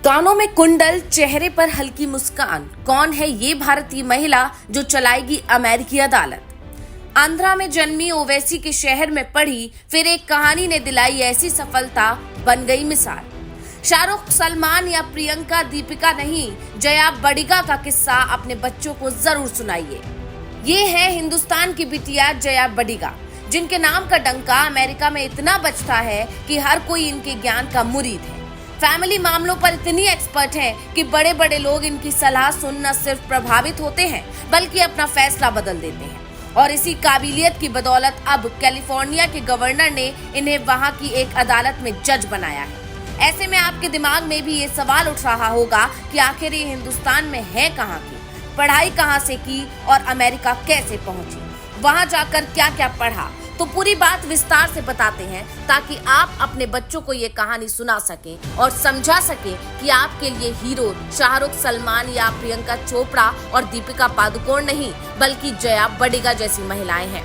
कानों में कुंडल, चेहरे पर हल्की मुस्कान। कौन है ये भारतीय महिला जो चलाएगी अमेरिकी अदालत? आंध्रा में जन्मी ओवैसी के शहर में पढ़ी, फिर एक कहानी ने दिलाई ऐसी सफलता, बन गई मिसाल। शाहरुख, सलमान या प्रियंका, दीपिका नहीं, जया बडिगा का किस्सा अपने बच्चों को जरूर सुनाइए। ये है हिंदुस्तान की बिटिया जया बडिगा, जिनके नाम का डंका अमेरिका में इतना बजता है कि हर कोई इनके ज्ञान का मुरीद है। फैमिली मामलों पर इतनी एक्सपर्ट हैं कि बड़े बड़े लोग इनकी सलाह सुन न सिर्फ प्रभावित होते हैं बल्कि अपना फैसला बदल देते हैं। और इसी काबिलियत की बदौलत अब कैलिफोर्निया के गवर्नर ने इन्हें वहां की एक अदालत में जज बनाया है। ऐसे में आपके दिमाग में भी ये सवाल उठ रहा होगा कि आखिर ये हिंदुस्तान में है कहाँ की, पढ़ाई कहाँ से की और अमेरिका कैसे पहुंची, वहां जाकर क्या क्या पढ़ा। तो पूरी बात विस्तार से बताते हैं ताकि आप अपने बच्चों को ये कहानी सुना सकें और समझा सकें कि आपके लिए हीरो शाहरुख, सलमान या प्रियंका चोपड़ा और दीपिका पादुकोण नहीं बल्कि जया बडिगा जैसी महिलाएं हैं।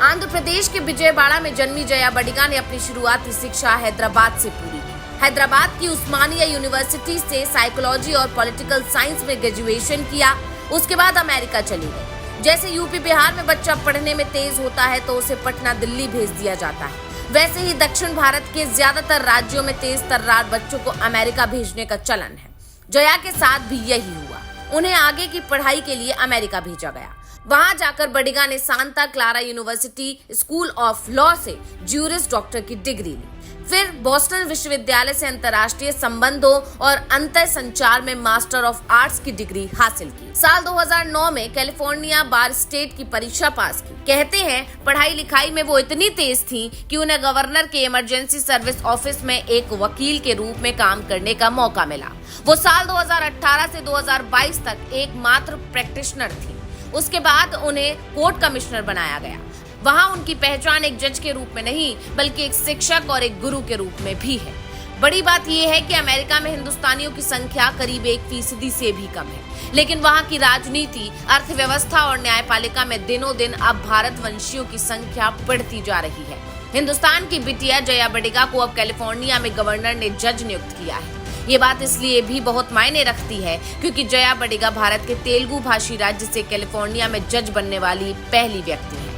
आंध्र प्रदेश के विजयवाड़ा में जन्मी जया बडिगा ने अपनी शुरुआती शिक्षा हैदराबाद से पूरी की। हैदराबाद की उस्मानिया यूनिवर्सिटी से साइकोलॉजी और पॉलिटिकल साइंस में ग्रेजुएशन किया। उसके बाद अमेरिका चली गई। जैसे यूपी बिहार में बच्चा पढ़ने में तेज होता है तो उसे पटना दिल्ली भेज दिया जाता है, वैसे ही दक्षिण भारत के ज्यादातर राज्यों में तेज तर्रार बच्चों को अमेरिका भेजने का चलन है। जया के साथ भी यही हुआ। उन्हें आगे की पढ़ाई के लिए अमेरिका भेजा गया। वहां जाकर बडिगा ने Santa Clara university school of law से ज्यूरिस डॉक्टर की डिग्री ली। फिर बोस्टन विश्वविद्यालय से अंतर्राष्ट्रीय संबंधों और अंतर संचार में मास्टर ऑफ आर्ट्स की डिग्री हासिल की। साल 2009 में कैलिफोर्निया बार स्टेट की परीक्षा पास की। कहते हैं पढ़ाई लिखाई में वो इतनी तेज थी कि उन्हें गवर्नर के इमरजेंसी सर्विस ऑफिस में एक वकील के रूप में काम करने का मौका मिला। वो साल 2018 से 2022 तक एकमात्र प्रैक्टिशनर थी। उसके बाद उन्हें कोर्ट कमिश्नर बनाया गया। वहां उनकी पहचान एक जज के रूप में नहीं बल्कि एक शिक्षक और एक गुरु के रूप में भी है। बड़ी बात यह है कि अमेरिका में हिंदुस्तानियों की संख्या करीब 1% से भी कम है, लेकिन वहां की राजनीति, अर्थव्यवस्था और न्यायपालिका में दिनों दिन अब भारतवंशियों की संख्या बढ़ती जा रही है। हिंदुस्तान की बिटिया जया बडिगा को अब कैलिफोर्निया में गवर्नर ने जज नियुक्त किया है। ये बात इसलिए भी बहुत मायने रखती है क्योंकि जया बडिगा भारत के तेलुगु भाषी राज्य से कैलिफोर्निया में जज बनने वाली पहली व्यक्ति है।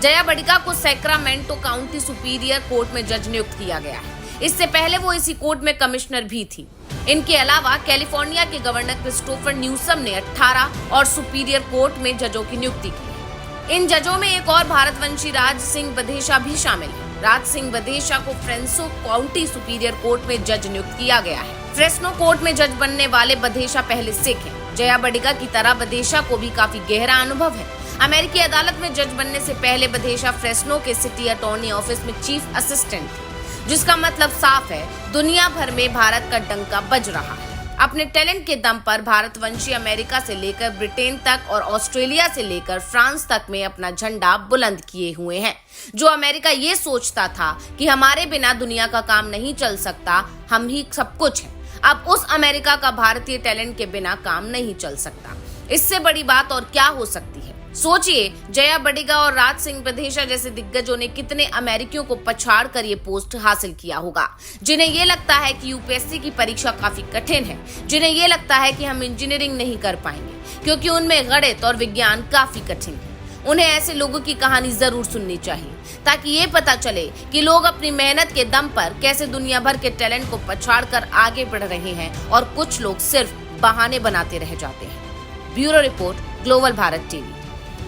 जया बडिगा को सैक्रामेंटो काउंटी सुपीरियर कोर्ट में जज नियुक्त किया गया है। इससे पहले वो इसी कोर्ट में कमिश्नर भी थी। इनके अलावा कैलिफोर्निया के गवर्नर क्रिस्टोफर न्यूसम ने 18 और सुपीरियर कोर्ट में जजों की नियुक्ति की। इन जजों में एक और भारतवंशी राज सिंह बधेशा भी शामिल है। राज सिंह बधेशा को फ्रेस्नो काउंटी सुपीरियर कोर्ट में जज नियुक्त किया गया है। फ्रेस्नो कोर्ट में जज बनने वाले बधेशा पहले सिख हैं। जया बडिगा की तरह बधेशा को भी काफी गहरा अनुभव है। अमेरिकी अदालत में जज बनने से पहले बधेशा फ्रेस्नो के सिटी अटॉर्नी ऑफिस में चीफ असिस्टेंट थे, जिसका मतलब साफ है दुनिया भर में भारत का डंका बज रहा है। अपने टैलेंट के दम पर भारतवंशी अमेरिका से लेकर ब्रिटेन तक और ऑस्ट्रेलिया से लेकर फ्रांस तक में अपना झंडा बुलंद किए हुए हैं। जो अमेरिका ये सोचता था कि हमारे बिना दुनिया का काम नहीं चल सकता, हम ही सब कुछ है, अब उस अमेरिका का भारतीय टैलेंट के बिना काम नहीं चल सकता। इससे बड़ी बात और क्या हो सकती है? सोचिए, जया बडिगा और राज सिंह बधेशा जैसे दिग्गजों ने कितने अमेरिकियों को पछाड़ कर ये पोस्ट हासिल किया होगा, जिन्हें ये लगता है कि यूपीएससी की परीक्षा काफी कठिन है, जिन्हें ये लगता है कि हम इंजीनियरिंग नहीं कर पाएंगे क्योंकि उनमें गणित और विज्ञान काफी कठिन है। उन्हें ऐसे लोगों की कहानी जरूर सुननी चाहिए ताकि ये पता चले कि लोग अपनी मेहनत के दम पर कैसे दुनिया भर के टैलेंट को पछाड़ कर आगे बढ़ रहे हैं और कुछ लोग सिर्फ बहाने बनाते रह जाते हैं। Bureau report, global Bharat TV.